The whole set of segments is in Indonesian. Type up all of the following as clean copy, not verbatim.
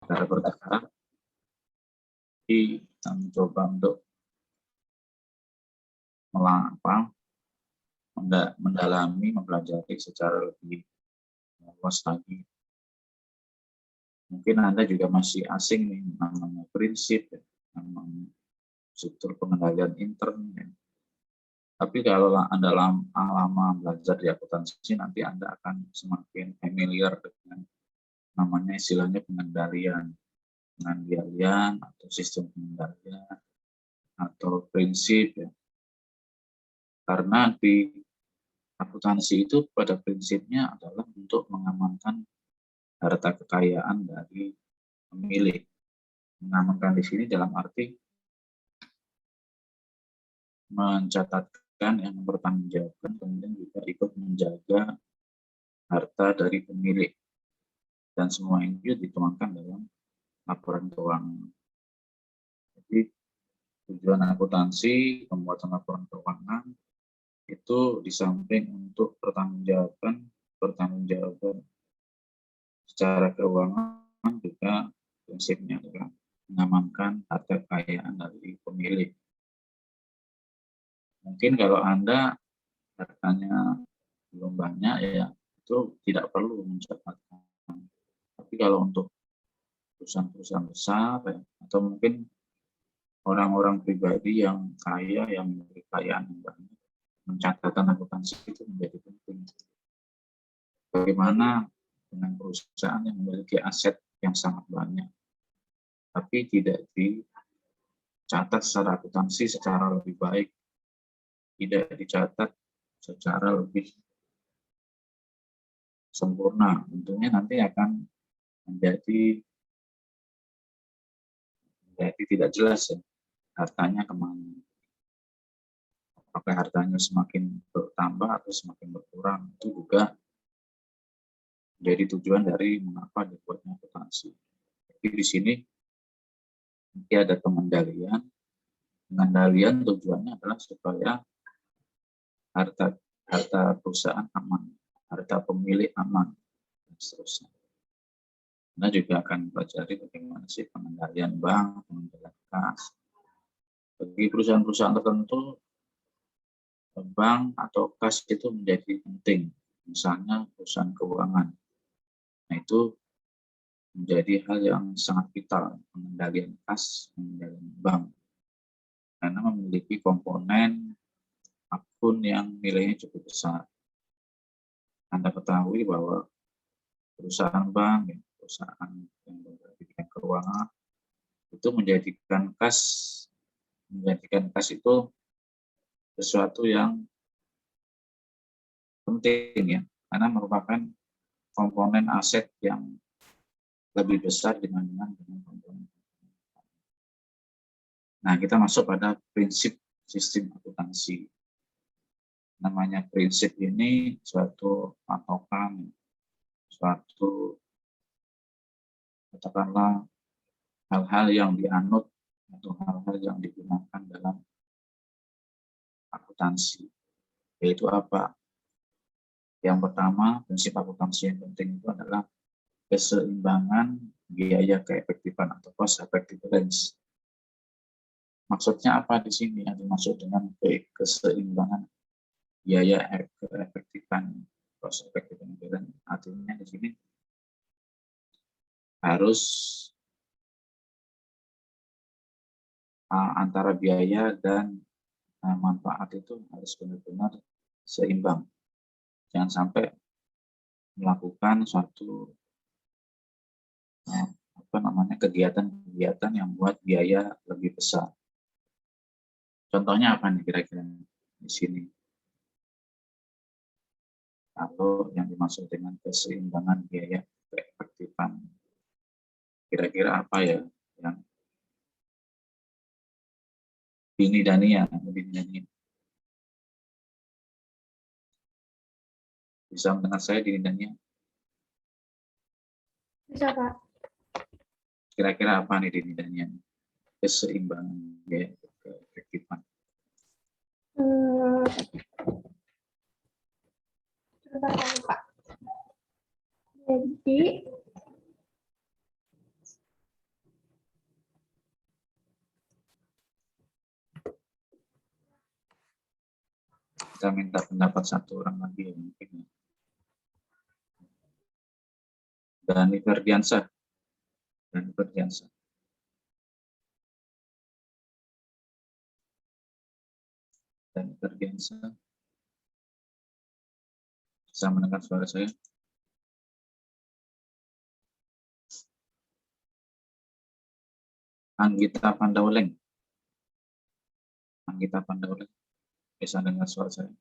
secara bertahap. Kita mencoba untuk mendalami, mempelajari secara lebih luas lagi. Mungkin Anda juga masih asing nih namanya prinsip, namanya struktur pengendalian intern. Tapi kalau Anda lama belajar di akuntansi, nanti Anda akan semakin familiar dengan namanya istilahnya pengendalian atau sistem pengendalian atau prinsip. Karena di akuntansi itu pada prinsipnya adalah untuk mengamankan harta kekayaan dari pemilik. Mengamankan di sini dalam arti mencatatkan yang mempertanggungjawabkan, kemudian juga ikut menjaga harta dari pemilik. Dan semua itu dituangkan dalam laporan keuangan. Jadi tujuan akuntansi, pembuatan laporan keuangan itu di samping untuk pertanggungjawaban secara keuangan, juga prinsipnya adalah mengamankan harta kekayaan dari pemilik. Mungkin kalau Anda hartanya belum banyak, ya itu tidak perlu mencatatkan. Tapi kalau untuk perusahaan-perusahaan besar, ya, atau mungkin orang-orang pribadi yang kaya, yang memiliki kekayaan yang banyak, mencatatkan akuntansi itu menjadi penting. Bagaimana dengan perusahaan yang memiliki aset yang sangat banyak, tapi tidak dicatat secara akuntansi secara lebih baik, tidak dicatat secara lebih sempurna, tentunya nanti akan menjadi tidak jelas ya, hartanya kemana. Apakah hartanya semakin bertambah atau semakin berkurang, itu juga menjadi tujuan dari mengapa dibuatnya akuntansi. Jadi di sini nanti ada pengendalian. Pengendalian tujuannya adalah supaya harta perusahaan aman, harta pemilik aman, dan seterusnya. Anda juga akan pelajari bagaimana sih pengendalian bank, pengendalian kas. Bagi perusahaan-perusahaan tertentu, bank atau kas itu menjadi penting. Misalnya perusahaan keuangan. Nah, itu menjadi hal yang sangat vital, pengendalian kas, pengendalian bank. Karena memiliki komponen akun yang nilainya cukup besar. Anda ketahui bahwa perusahaan bank, perusahaan yang bergerak di bidang keuangan, itu menjadikan kas itu sesuatu yang penting ya, karena merupakan komponen aset yang lebih besar dibandingkan dengan komponen. Nah, kita masuk pada prinsip sistem akuntansi. Namanya prinsip ini suatu patokan, suatu katakanlah hal-hal yang dianut atau hal-hal yang digunakan dalam akuntansi. Yaitu apa? Yang pertama, prinsip akuntansi yang penting itu adalah keseimbangan biaya keefektifan atau cost effectiveness. Maksudnya apa di sini? Yang dimaksud dengan keseimbangan biaya keefektifan, cost effectiveness, artinya di sini harus antara biaya dan manfaat itu harus benar-benar seimbang. Jangan sampai melakukan suatu kegiatan-kegiatan yang membuat biaya lebih besar. Contohnya apa nih kira-kira di sini? Atau yang dimaksud dengan keseimbangan biaya keefektifan. Kira-kira apa ya yang Dini Dania? Bisa mendengar saya Dini Dania? Bisa, Pak. Kira-kira apa nih Dini Dania? Keseimbangan biaya keefektifan. Pak. Jadi Kita minta pendapat satu orang lagi mungkin. Dani Ferdiansyah. Dani Ferdiansyah. Dani Ferdiansyah. Bisa mendengar suara saya? Anggita Pandauleng. Anggita Pandauleng. Bisa dengar suara saya?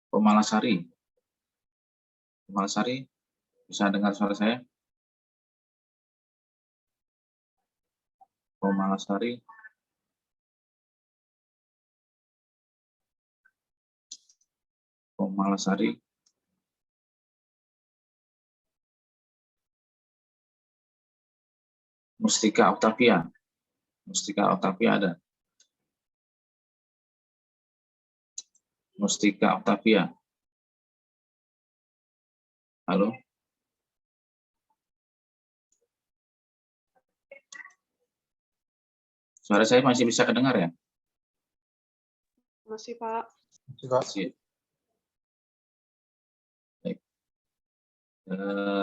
Komalasari. Komalasari, bisa dengar suara saya? Komalasari. Komalasari. Mustika Octavia. Mustika Octavia ada. Mustika Octavia. Halo? Suara saya masih bisa kedengar ya? Masih, Pak. Masih. Baik.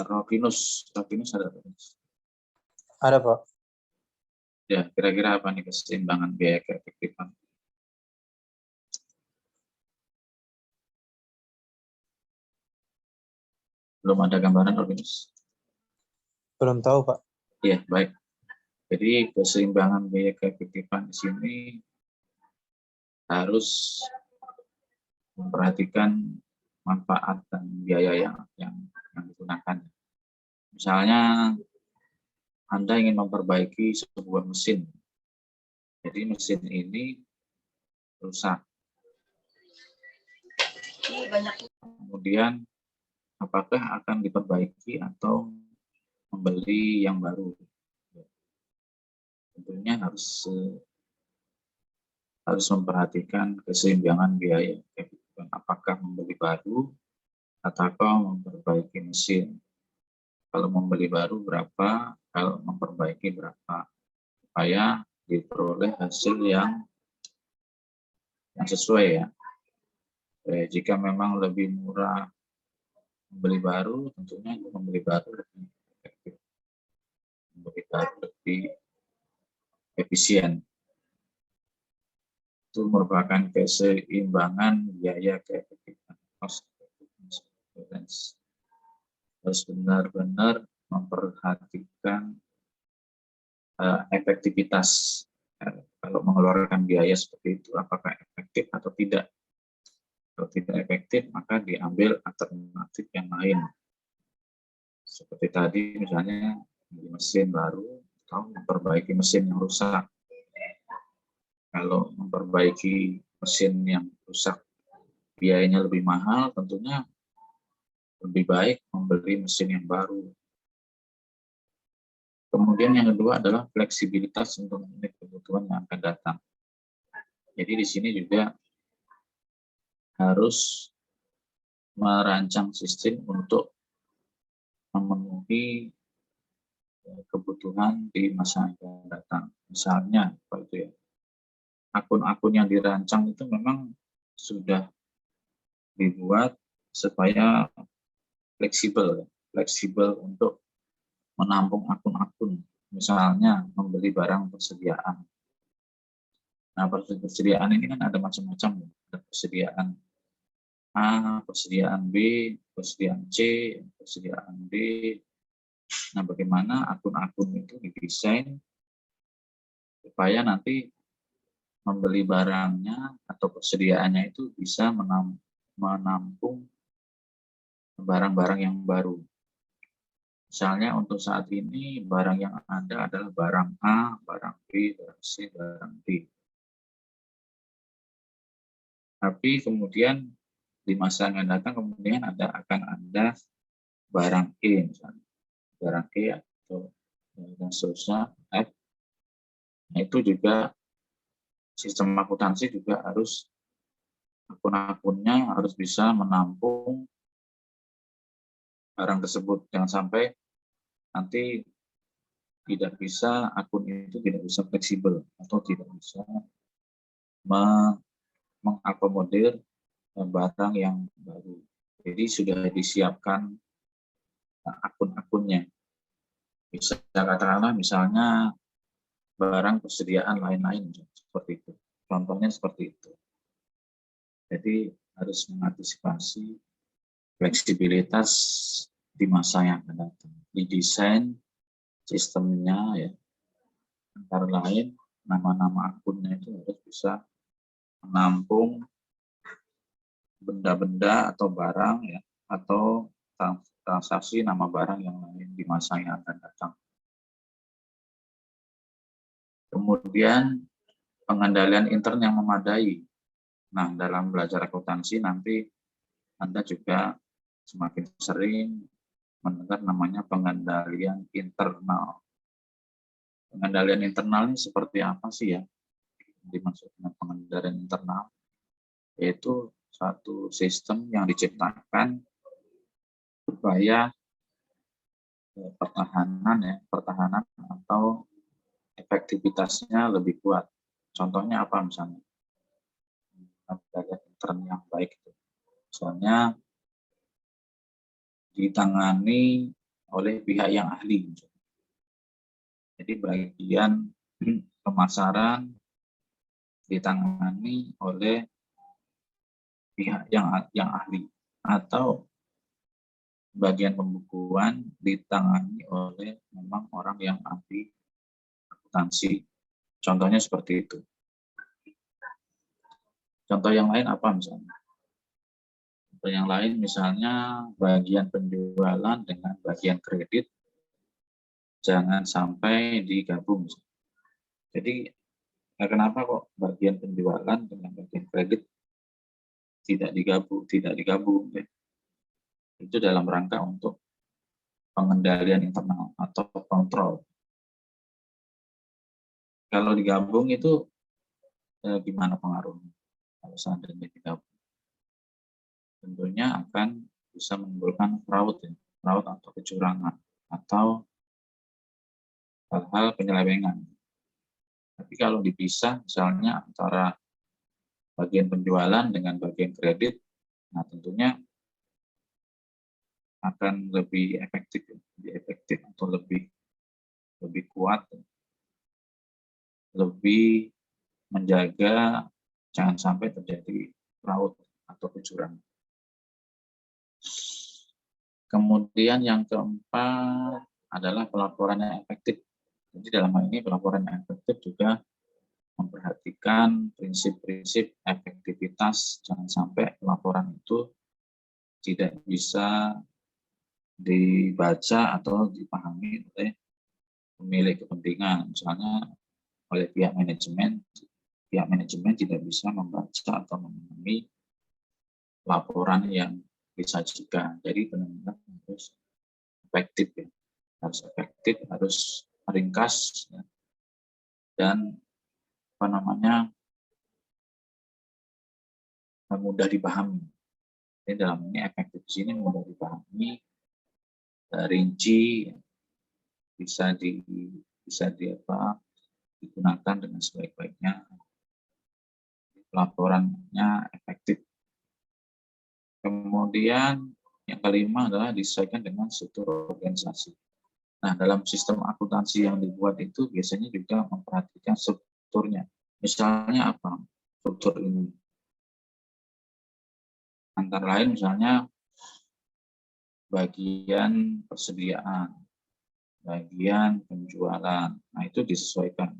Rovinus ada. Ada, Pak. Ya, kira-kira apa nih keseimbangan biaya keefektifan? Belum ada gambaran, Rovinus? Belum tahu, Pak. Ya, baik. Jadi keseimbangan biaya keefektifan di sini harus memperhatikan manfaat dan biaya yang digunakan. Misalnya Anda ingin memperbaiki sebuah mesin. Jadi mesin ini rusak. Kemudian apakah akan diperbaiki atau membeli yang baru? Tentunya harus memperhatikan keseimbangan biaya. Apakah membeli baru atau memperbaiki mesin. Kalau membeli baru berapa, kalau memperbaiki berapa, supaya diperoleh hasil yang sesuai ya. Jika memang lebih murah membeli baru, tentunya membeli baru lebih efektif, membeli baru lebih efisien. Itu merupakan keseimbangan biaya keefektifan. Harus benar-benar memperhatikan efektivitas. Kalau mengeluarkan biaya seperti itu, apakah efektif atau tidak? Kalau tidak efektif, maka diambil alternatif yang lain. Seperti tadi, misalnya mesin baru atau memperbaiki mesin yang rusak. Kalau memperbaiki mesin yang rusak biayanya lebih mahal, tentunya lebih baik membeli mesin yang baru. Kemudian yang kedua adalah fleksibilitas untuk memenuhi kebutuhan yang akan datang. Jadi di sini juga harus merancang sistem untuk memenuhi kebutuhan di masa yang akan datang. Misalnya, apa itu ya? Akun-akun yang dirancang itu memang sudah dibuat supaya fleksibel untuk menampung akun-akun, misalnya membeli barang persediaan. Nah, persediaan ini kan ada macam-macam, ada persediaan A, persediaan B, persediaan C, persediaan D. Nah, bagaimana akun-akun itu didesain supaya nanti membeli barangnya atau persediaannya itu bisa menampung barang-barang yang baru. Misalnya untuk saat ini barang yang ada adalah barang A, barang B, barang C, barang D. Tapi kemudian di masa yang akan datang kemudian akan ada barang E misalnya. Barang E atau dan seterusnya F. Nah, itu juga sistem akuntansi juga harus akun-akunnya harus bisa menampung barang tersebut. Jangan sampai nanti akun itu tidak bisa fleksibel atau tidak bisa mengakomodir barang yang baru. Jadi sudah disiapkan akun-akunnya. Bisa katakanlah misalnya barang persediaan lain-lain seperti itu. Contohnya seperti itu. Jadi harus mengantisipasi fleksibilitas di masa yang akan datang. Didesain sistemnya ya, antara lain nama-nama akunnya itu harus bisa menampung benda-benda atau barang ya, atau transaksi nama barang yang lain di masa yang akan datang. Kemudian pengendalian intern yang memadai. Nah, dalam belajar akuntansi nanti Anda juga semakin sering mendengar namanya pengendalian internal. Pengendalian internal ini seperti apa sih ya? Dimaksud dengan pengendalian internal, yaitu satu sistem yang diciptakan supaya pertahanan atau efektivitasnya lebih kuat. Contohnya apa misalnya? Pengendalian intern yang baik itu. Misalnya ditangani oleh pihak yang ahli. Jadi bagian pemasaran ditangani oleh pihak yang ahli, atau bagian pembukuan ditangani oleh memang orang yang ahli akuntansi. Contohnya seperti itu. Contoh yang lain apa misalnya? Contoh yang lain misalnya bagian penjualan dengan bagian kredit jangan sampai digabung. Jadi kenapa kok bagian penjualan dengan bagian kredit tidak digabung ya? Itu dalam rangka untuk pengendalian internal atau kontrol. Kalau digabung itu gimana pengaruhnya? Kalau seandainya digabung, tentunya akan bisa menimbulkan fraud atau kecurangan atau hal-hal penyelewengan. Tapi kalau dipisah misalnya antara bagian penjualan dengan bagian kredit, nah tentunya akan lebih efektif atau lebih kuat, lebih menjaga jangan sampai terjadi fraud atau kecurangan. Kemudian yang keempat adalah pelaporan yang efektif. Jadi dalam hal ini pelaporan yang efektif juga memperhatikan prinsip-prinsip efektivitas, jangan sampai laporan itu tidak bisa dibaca atau dipahami oleh pemilik kepentingan, misalnya oleh pihak manajemen tidak bisa membaca atau memahami laporan yang disajikan. Jadi benar-benar harus efektif ya, harus ringkas ya, dan mudah dipahami. Jadi dalam ini efektif di sini mudah dipahami, rinci, bisa digunakan dengan sebaik-baiknya, laporannya efektif. Kemudian yang kelima adalah disesuaikan dengan struktur organisasi. Nah, dalam sistem akuntansi yang dibuat itu biasanya juga memperhatikan strukturnya. Misalnya apa struktur ini? Antara lain misalnya bagian persediaan, bagian penjualan. Nah, itu disesuaikan.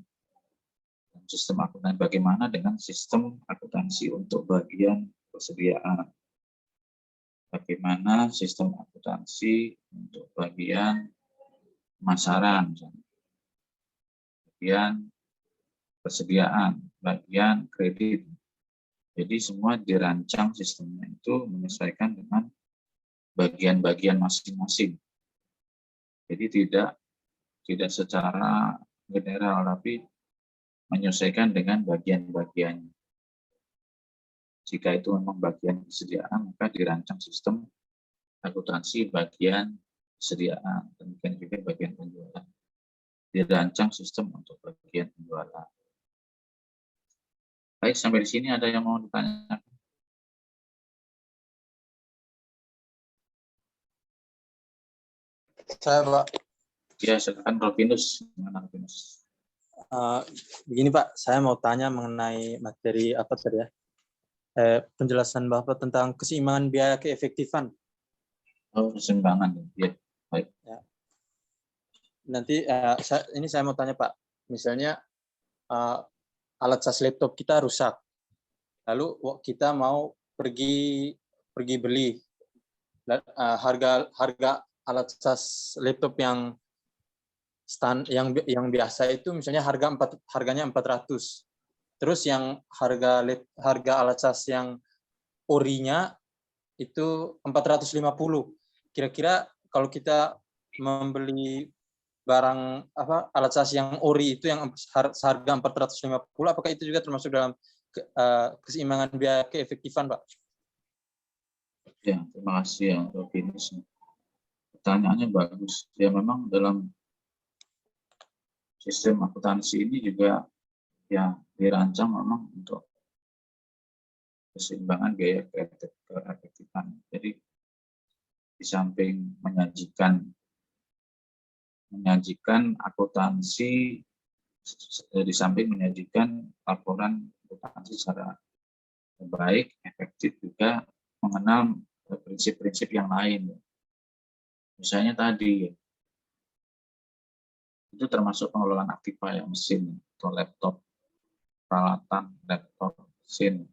Sistem akuntansi bagaimana dengan sistem akuntansi untuk bagian persediaan? Bagaimana sistem akuntansi untuk bagian pemasaran, bagian persediaan, bagian kredit. Jadi semua dirancang sistemnya itu menyesuaikan dengan bagian-bagian masing-masing. Jadi tidak secara general, tapi menyesuaikan dengan bagian-bagian. Jika itu memang bagian persediaan, maka dirancang sistem akuntansi bagian persediaan, demikian juga bagian penjualan. Dirancang sistem untuk bagian penjualan. Baik, sampai di sini ada yang mau ditanyakan? Saya Pak, Ya, silakan Rovinus. Gimana Rovinus? begini Pak, saya mau tanya mengenai materi apa tadi ya? Penjelasan Bapak tentang keseimbangan biaya keefektifan. Oh, keseimbangan. Ya, baik. Ya. Nanti saya mau tanya Pak, misalnya alat cas laptop kita rusak, lalu kita mau pergi beli harga alat cas laptop yang biasa itu misalnya harganya 400. Terus yang harga alat cas yang orinya itu 450. Kira-kira kalau kita membeli barang alat cas yang ori itu yang harga 450, apakah itu juga termasuk dalam keseimbangan biaya keefektifan, Pak? Ya, terima kasih ya Rovinus. Pertanyaannya bagus. Ya, memang dalam sistem akuntansi ini juga ya dirancang memang untuk keseimbangan biaya keefektifan. Jadi di samping menyajikan akuntansi, di samping menyajikan laporan akuntansi secara baik, efektif, juga mengenal prinsip-prinsip yang lain. Misalnya tadi itu termasuk pengelolaan aktiva ya, mesin atau laptop, peralatan laptop, mesin.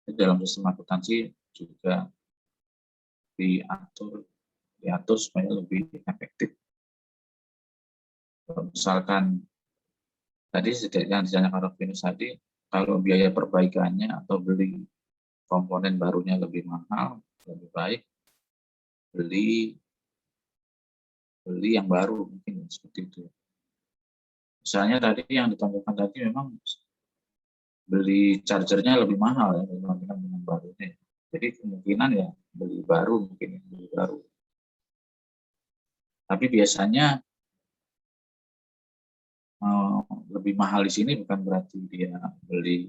Dalam sistem akuntansi juga diatur supaya lebih efektif. Misalkan tadi yang ditanyakan Rovinus tadi, kalau biaya perbaikannya atau beli komponen barunya lebih mahal, lebih baik beli yang baru, mungkin seperti itu. Misalnya tadi yang ditanyakan tadi memang beli chargernya lebih mahal ya dibandingkan dengan barunya. Jadi kemungkinan ya beli baru, mungkin beli baru. Tapi biasanya lebih mahal di sini bukan berarti dia beli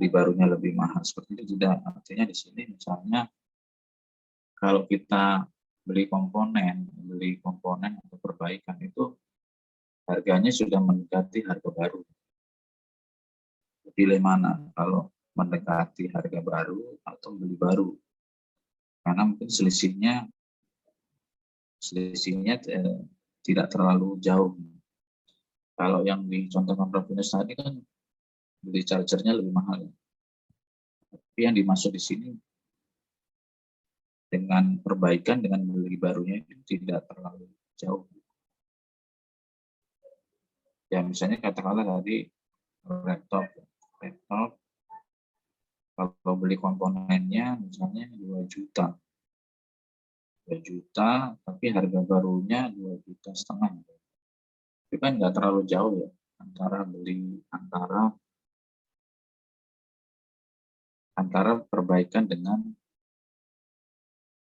barunya lebih mahal, seperti itu tidak. Artinya di sini misalnya kalau kita beli komponen atau perbaikan itu harganya sudah mendekati harga baru. Pilih mana, kalau mendekati harga baru atau beli baru? Karena mungkin selisihnya tidak terlalu jauh. Kalau yang dicontohkan Rovinus tadi kan beli chargernya lebih mahal. Tapi yang dimaksud di sini dengan perbaikan, dengan beli barunya itu tidak terlalu jauh. Ya misalnya katakanlah tadi laptop kalau beli komponennya misalnya 2 juta, tapi harga barunya 2,5 juta. Itu kan nggak terlalu jauh ya antara perbaikan dengan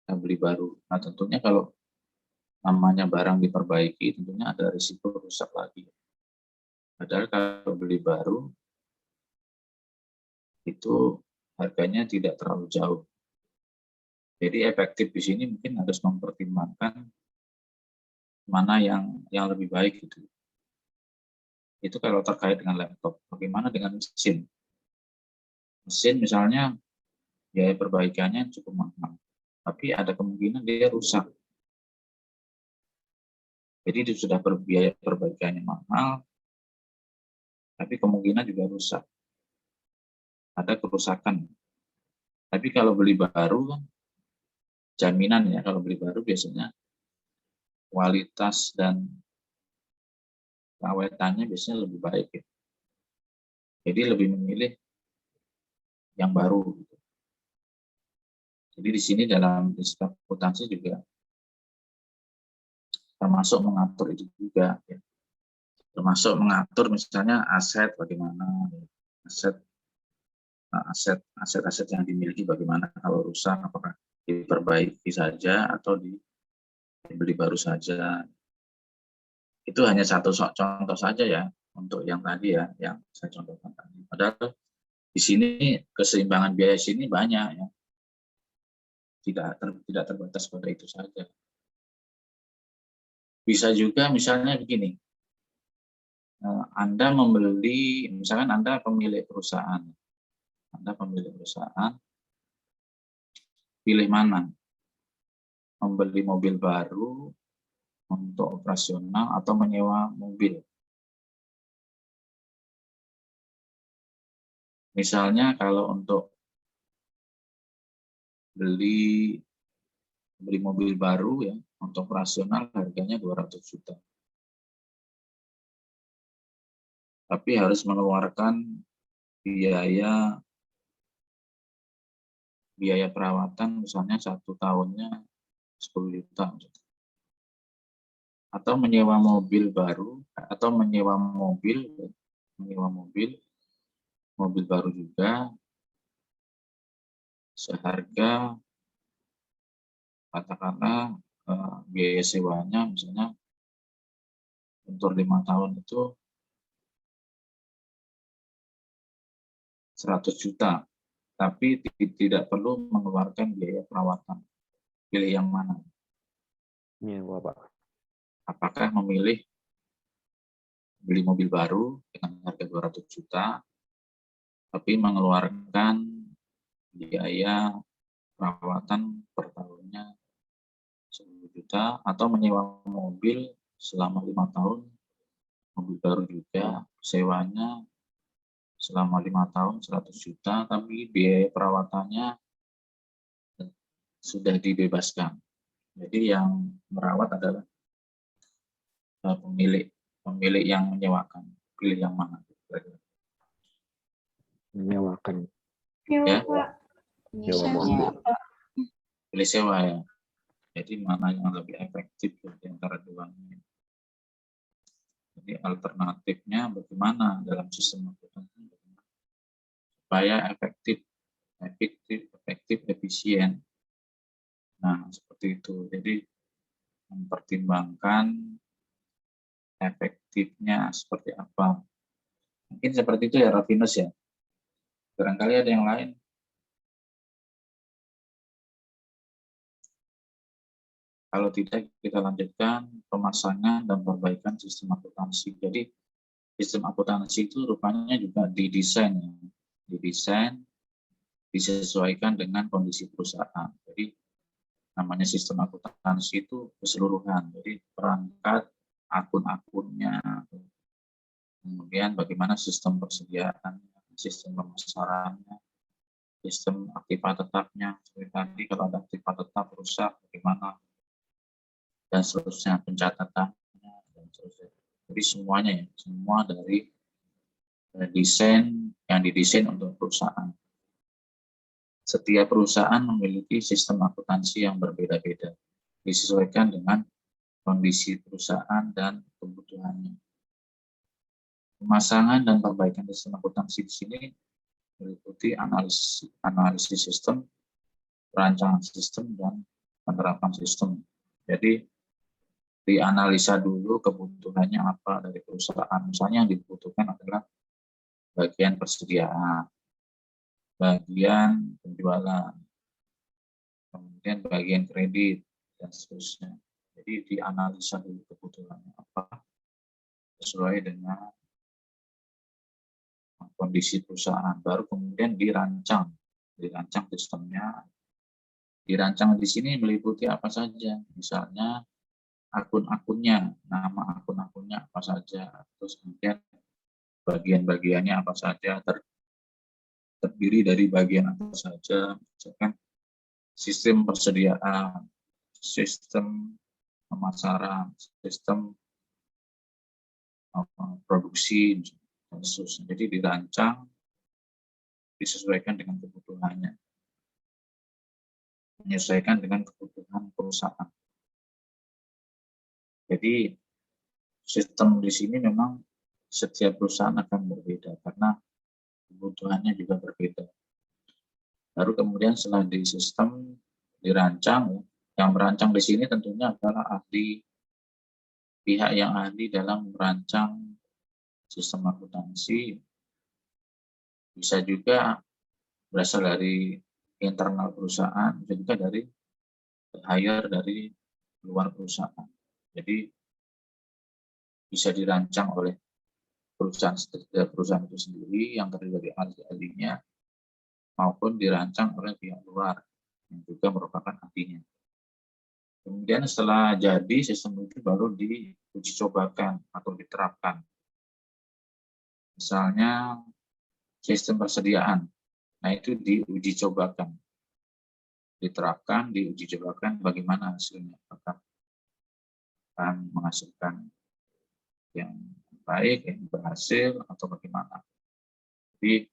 beli baru. Nah tentunya kalau namanya barang diperbaiki, tentunya ada risiko rusak lagi. Padahal kalau beli baru itu harganya tidak terlalu jauh. Jadi efektif di sini mungkin harus mempertimbangkan mana yang lebih baik gitu. Itu kalau terkait dengan laptop. Bagaimana dengan mesin? Mesin misalnya biaya perbaikannya cukup mahal, tapi ada kemungkinan dia rusak. Jadi itu sudah biaya perbaikannya mahal, tapi kemungkinan juga rusak. Ada kerusakan. Tapi kalau beli baru, jaminan ya, kalau beli baru biasanya kualitas dan awetannya biasanya lebih baik ya. Jadi lebih memilih yang baru. Jadi di sini dalam sistem akuntansi juga termasuk mengatur itu juga ya. Termasuk mengatur misalnya aset bagaimana, aset yang dimiliki bagaimana kalau rusak, apakah diperbaiki saja atau dibeli baru saja. Itu hanya satu contoh saja ya untuk yang tadi ya, yang saya contohkan tadi. Padahal di sini keseimbangan biaya sini banyak ya, tidak terbatas pada itu saja. Bisa juga misalnya begini, Anda membeli, misalkan Anda pemilik perusahaan, pilih mana? Membeli mobil baru untuk operasional atau menyewa mobil. Misalnya kalau untuk beli mobil baru ya untuk operasional harganya 200 juta. Tapi harus mengeluarkan biaya perawatan misalnya 1 tahunnya 10 juta. Atau menyewa mobil baru atau menyewa mobil baru juga seharga katakanlah biaya sewanya misalnya untuk 5 tahun itu 100 juta, tapi tidak perlu mengeluarkan biaya perawatan. Pilih yang mana? Nyewa, Pak. Apakah memilih beli mobil baru dengan harga 200 juta, tapi mengeluarkan biaya perawatan per tahunnya 10 juta, atau menyewa mobil selama 5 tahun, mobil baru juga, sewanya selama 5 tahun 100 juta, tapi biaya perawatannya sudah dibebaskan. Jadi yang merawat adalah pemilik yang menyewakan. Pilih yang mana? Menyewakan. Ya? Nyewa mobil. Pilih sewa ya. Jadi mana yang lebih efektif di antara duanya. Jadi alternatifnya bagaimana dalam sistem akuntansi supaya efektif, efisien. Nah, seperti itu. Jadi mempertimbangkan efektifnya seperti apa. Mungkin seperti itu ya, Rafinus ya. Barangkali ada yang lain. Kalau tidak, kita lanjutkan pemasangan dan perbaikan sistem akuntansi. Jadi sistem akuntansi itu rupanya juga didesain, disesuaikan dengan kondisi perusahaan. Jadi namanya sistem akuntansi itu keseluruhan. Jadi perangkat akun-akunnya, kemudian bagaimana sistem persediaan, sistem pemasarannya, sistem aktiva tetapnya. Seperti tadi kalau ada aktiva tetap rusak, bagaimana, dan seterusnya, pencatatannya, dan seterusnya. Jadi semuanya ya, semua dari desain yang didesain untuk perusahaan. Setiap perusahaan memiliki sistem akuntansi yang berbeda-beda, disesuaikan dengan kondisi perusahaan dan kebutuhannya. Pemasangan dan perbaikan sistem akuntansi di sini meliputi analisis sistem, perancangan sistem, dan penerapan sistem. Jadi dianalisa dulu kebutuhannya apa dari perusahaan. Misalnya yang dibutuhkan adalah bagian persediaan, bagian penjualan, kemudian bagian kredit, dan seterusnya. Jadi dianalisa dulu kebutuhannya apa sesuai dengan kondisi perusahaan. Baru kemudian dirancang sistemnya. Dirancang di sini meliputi apa saja, misalnya akun-akunnya, nama akun-akunnya apa saja, terus kemudian bagian-bagiannya apa saja, terdiri dari bagian apa saja, misalkan sistem persediaan, sistem pemasaran, sistem produksi, dan seterusnya. Jadi dirancang, disesuaikan dengan kebutuhannya, menyesuaikan dengan kebutuhan perusahaan. Jadi sistem di sini memang setiap perusahaan akan berbeda karena kebutuhannya juga berbeda. Baru kemudian setelah di sistem dirancang. Yang merancang di sini tentunya adalah pihak yang ahli dalam merancang sistem akuntansi. Bisa juga berasal dari internal perusahaan, bisa juga dari hire dari luar perusahaan. Jadi bisa dirancang oleh perusahaan itu sendiri yang terdiri dari ahli-ahlinya, maupun dirancang oleh pihak luar yang juga merupakan ahlinya. Kemudian setelah jadi sistem itu baru diuji cobakan atau diterapkan. Misalnya sistem persediaan, nah itu diuji cobakan, diterapkan, diuji cobakan bagaimana hasilnya, apakah akan menghasilkan yang baik, yang berhasil, atau bagaimana. Jadi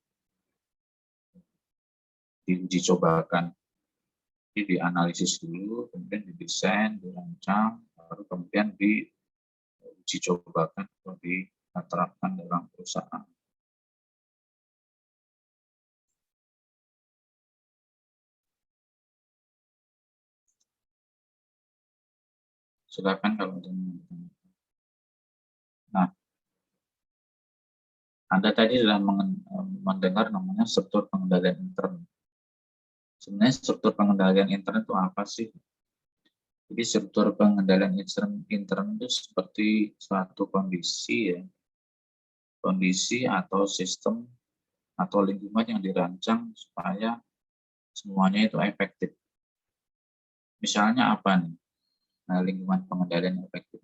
diuji cobakan, jadi dianalisis dulu, kemudian didesain, dirancang, baru kemudian diuji cobakan atau diterapkan dalam perusahaan. Silakan kalau ada yang bertanya. Nah, Anda tadi sudah mendengar namanya struktur pengendalian intern. Sebenarnya struktur pengendalian intern itu apa sih? Jadi struktur pengendalian intern itu seperti suatu kondisi ya, kondisi atau sistem atau lingkungan yang dirancang supaya semuanya itu efektif. Misalnya apa nih? Nah, lingkungan pengendalian efektif.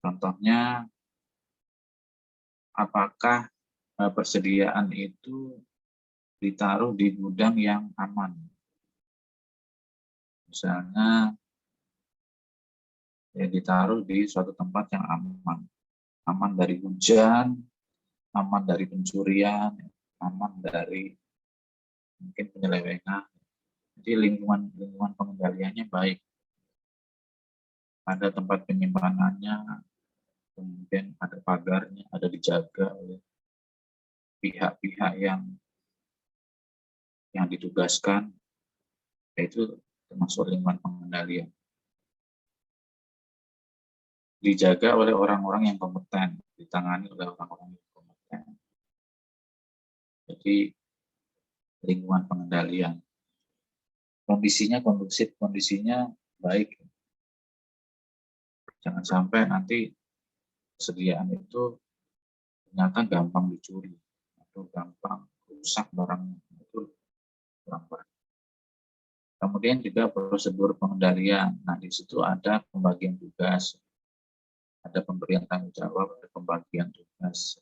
Contohnya, apakah persediaan itu ditaruh di gudang yang aman? Misalnya, ya ditaruh di suatu tempat yang aman. Aman dari hujan, aman dari pencurian, aman dari mungkin penyelewengan. Jadi lingkungan pengendaliannya baik. Ada tempat penyimpanannya, kemudian ada pagarnya, ada dijaga oleh pihak-pihak yang ditugaskan, yaitu termasuk lingkungan pengendalian. Dijaga oleh orang-orang yang kompeten, ditangani oleh orang-orang yang kompeten. Jadi lingkungan pengendalian. Kondisinya kondusif, kondisinya baik. Jangan sampai nanti persediaan itu ternyata gampang dicuri atau gampang rusak barangnya, itu kurang baik. Kemudian juga prosedur pengendalian. Nah, di situ ada pembagian tugas, ada pemberian tanggung jawab, ada pembagian tugas.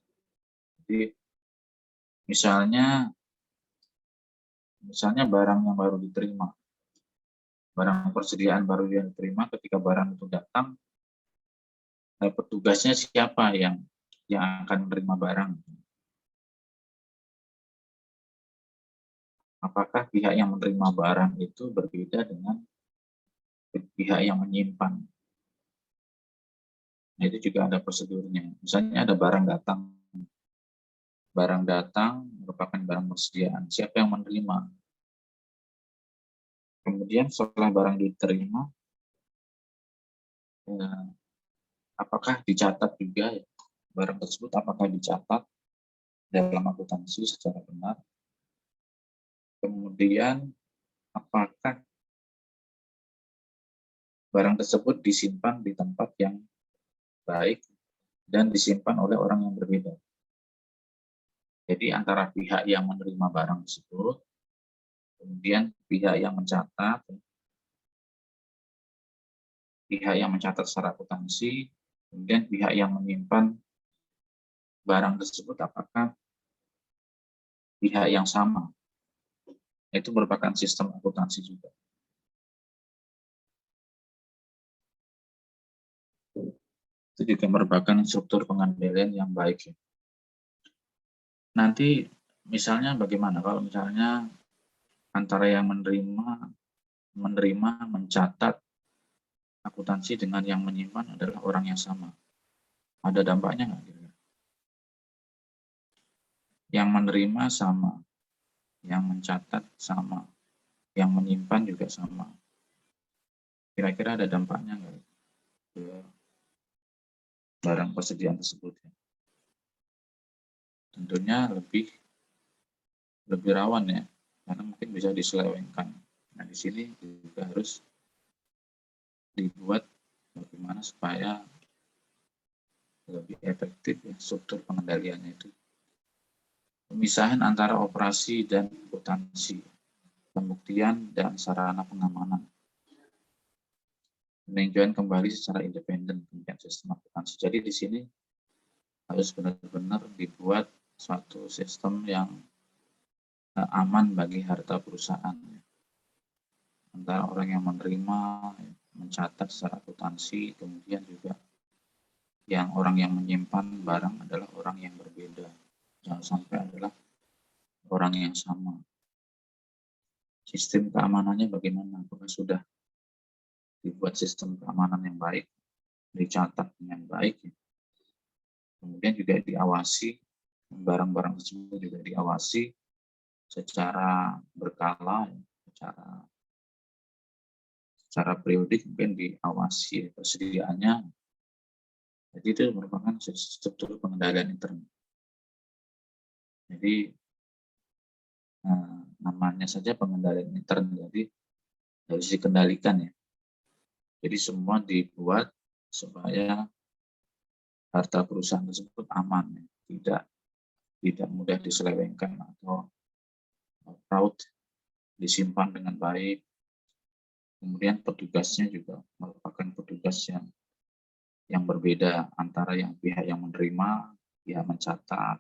Jadi misalnya barang yang baru diterima, barang persediaan baru yang diterima, ketika barang itu datang, petugasnya siapa yang akan menerima barang? Apakah pihak yang menerima barang itu berbeda dengan pihak yang menyimpan? Nah, itu juga ada prosedurnya. Misalnya ada barang datang merupakan barang persediaan. Siapa yang menerima? Kemudian setelah barang diterima, apakah dicatat juga barang tersebut? Apakah dicatat dalam akuntansi secara benar? Kemudian apakah barang tersebut disimpan di tempat yang baik dan disimpan oleh orang yang berbeda? Jadi antara pihak yang menerima barang tersebut, kemudian pihak yang mencatat secara akuntansi, kemudian pihak yang menyimpan barang tersebut, apakah pihak yang sama? Itu merupakan sistem akuntansi juga. Itu juga merupakan struktur pengendalian yang baik. Nanti misalnya bagaimana kalau misalnya antara yang menerima mencatat akuntansi dengan yang menyimpan adalah orang yang sama? Ada dampaknya nggak? Yang menerima sama, yang mencatat sama, yang menyimpan juga sama. Kira-kira ada dampaknya nggak ke barang persediaan tersebut? Tentunya lebih rawan ya, karena mungkin bisa diselewengkan. Nah, di sini juga harus dibuat bagaimana supaya lebih efektif ya struktur pengendaliannya itu. Pemisahan antara operasi dan akuntansi, pembuktian dan sarana pengamanan. Peninjauan kembali secara independen kemudian sistem akuntansi. Jadi di sini harus benar-benar dibuat suatu sistem yang aman bagi harta perusahaan. Antara orang yang menerima, mencatat secara akuntansi, kemudian juga yang orang yang menyimpan barang adalah orang yang berbeda. Jangan sampai adalah orang yang sama. Sistem keamanannya bagaimana? Apakah sudah dibuat sistem keamanan yang baik, dicatat dengan baik, kemudian juga diawasi, barang-barang tersebut juga diawasi secara berkala, secara periodik mungkin diawasi persediaannya. Jadi itu merupakan struktur pengendalian intern. Jadi namanya saja pengendalian intern, jadi harus dikendalikan ya. Jadi semua dibuat supaya harta perusahaan tersebut aman, ya. Tidak mudah diselewengkan atau fraud, disimpan dengan baik. Kemudian petugasnya juga merupakan petugas yang berbeda antara yang pihak yang menerima, pihak mencatat,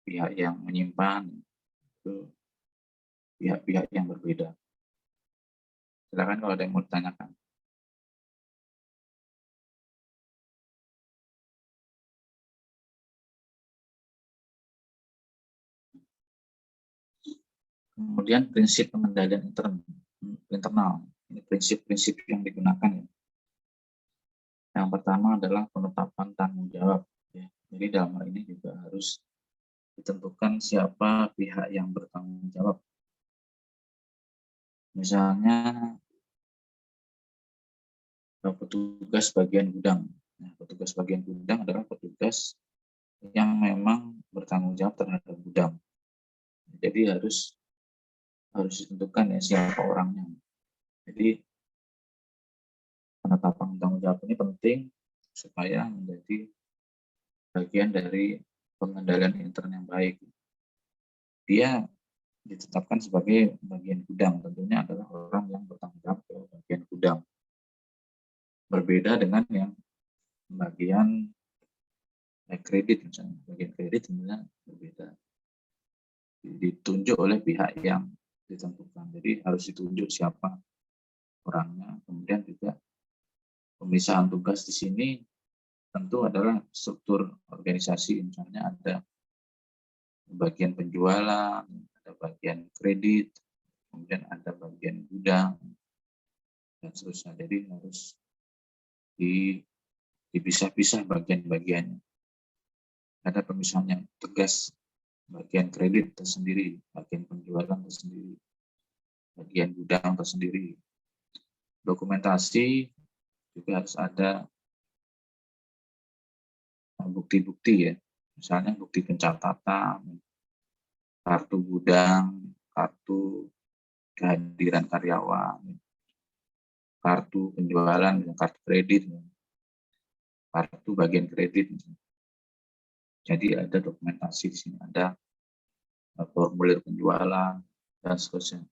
pihak yang menyimpan, itu pihak-pihak yang berbeda. Silakan kalau ada yang mau ditanyakan. Kemudian prinsip pengendalian internal. Ini prinsip-prinsip yang digunakan ya. Yang pertama adalah penetapan tanggung jawab. Ya. Jadi dalam hal ini juga harus ditentukan siapa pihak yang bertanggung jawab. Misalnya petugas bagian gudang. Nah, petugas bagian gudang adalah petugas yang memang bertanggung jawab terhadap gudang. Jadi harus ditentukan ya siapa orangnya. Jadi penetapan tanggung jawab ini penting supaya menjadi bagian dari pengendalian intern yang baik. Dia ditetapkan sebagai bagian gudang, tentunya adalah orang yang bertanggung jawab ke bagian gudang. Berbeda dengan yang bagian kredit misalnya. Bagian kredit tentunya berbeda. Ditunjuk oleh pihak yang ditentukan. Jadi harus ditunjuk siapa orangnya. Kemudian juga pemisahan tugas di sini tentu adalah struktur organisasi. Misalnya ada bagian penjualan, ada bagian kredit, kemudian ada bagian gudang, dan seterusnya. Jadi harus dipisah-pisah bagian-bagiannya. Ada pemisahan yang tegas, bagian kredit tersendiri, bagian penjualan tersendiri, bagian gudang tersendiri. Dokumentasi juga harus ada bukti-bukti ya, misalnya bukti pencatatan, kartu gudang, kartu kehadiran karyawan, kartu penjualan, kartu kredit, kartu bagian kredit. Jadi ada dokumentasi di sini, ada formulir penjualan dan seterusnya.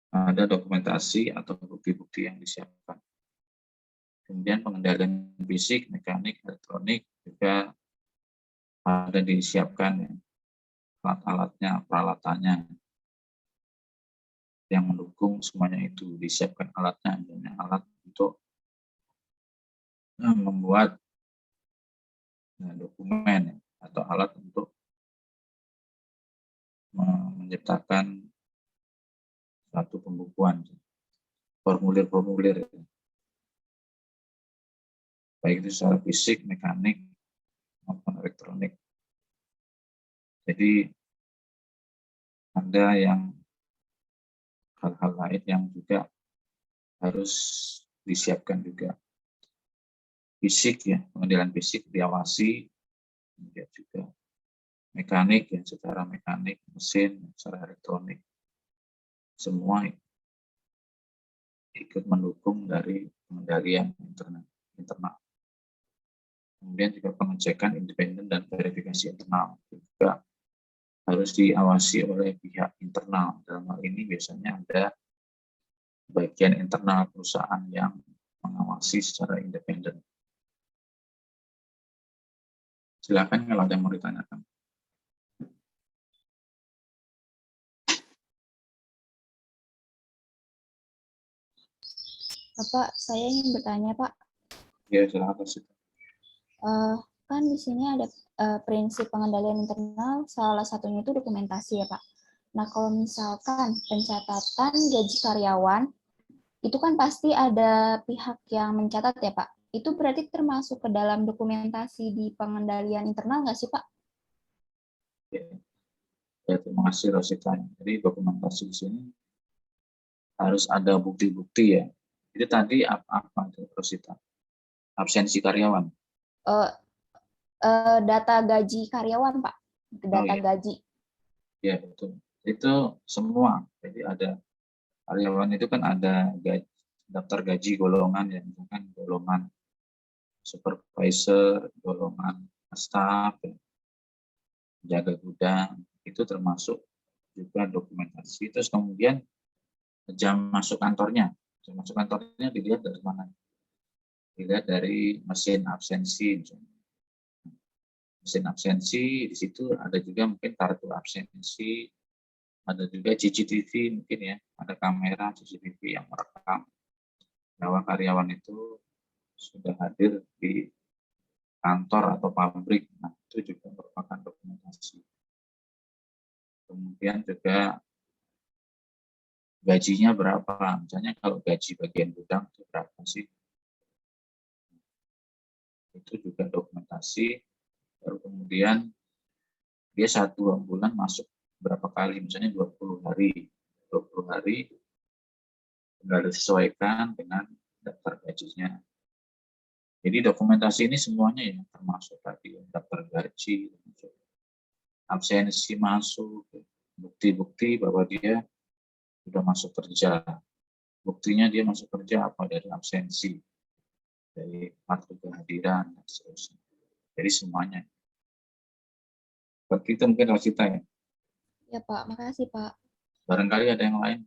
Ada dokumentasi atau bukti-bukti yang disiapkan. Kemudian pengendalian fisik, mekanik, elektronik juga ada disiapkan ya, alat-alatnya, peralatannya yang mendukung semuanya itu disiapkan alatnya, alat untuk membuat dokumen atau alat untuk menciptakan satu pembukuan, formulir-formulir, baik itu secara fisik, mekanik, maupun elektronik. Jadi ada yang hal-hal lain yang juga harus disiapkan juga. Fisik ya, pengendalian fisik diawasi, kemudian juga mekanik ya, secara mekanik, mesin, secara elektronik, semua ikut mendukung dari pengendalian internal. Kemudian juga pengecekan independen dan verifikasi internal juga harus diawasi oleh pihak internal. Dalam hal ini biasanya ada bagian internal perusahaan yang mengawasi secara independen. Silakan kalau ada yang mau ditanyakan. Pak, saya ingin bertanya, Pak. Ya, silakan. Kan di sini ada prinsip pengendalian internal, salah satunya itu dokumentasi ya, Pak. Nah, kalau misalkan pencatatan gaji karyawan, itu kan pasti ada pihak yang mencatat ya, Pak. Itu berarti termasuk ke dalam dokumentasi di pengendalian internal nggak sih, Pak? Ya, terima kasih Rosita. Jadi dokumentasi di sini harus ada bukti-bukti ya. Jadi tadi apa Rosita? Absensi karyawan. Data gaji karyawan, Pak. Data gaji. Ya, itu semua. Jadi ada karyawan itu kan ada daftar gaji golongan ya, misalkan golongan supervisor, golongan staff, jaga gudang, itu termasuk juga dokumentasi. Terus kemudian jam masuk kantornya. Jam masuk kantornya dilihat dari mana? Dilihat dari mesin absensi. Mesin absensi, di situ ada juga mungkin kartu absensi, ada juga CCTV mungkin ya, ada kamera CCTV yang merekam bahwa karyawan itu sudah hadir di kantor atau pabrik. Nah, itu juga merupakan dokumentasi. Kemudian juga gajinya berapa, misalnya kalau gaji bagian gudang itu berapa sih, itu juga dokumentasi. Baru kemudian dia 1-2 bulan masuk berapa kali, misalnya 20 hari tinggal disesuaikan dengan daftar gajinya. Jadi dokumentasi ini semuanya ya, termasuk tadi daftar gaji, absensi masuk, bukti-bukti bahwa dia sudah masuk kerja. Buktinya dia masuk kerja apa, dari absensi, dari kartu kehadiran, dan seterusnya. Jadi semuanya. Seperti itu mungkin Rosita ya. Ya, Pak. Makasih, Pak. Barangkali ada yang lain.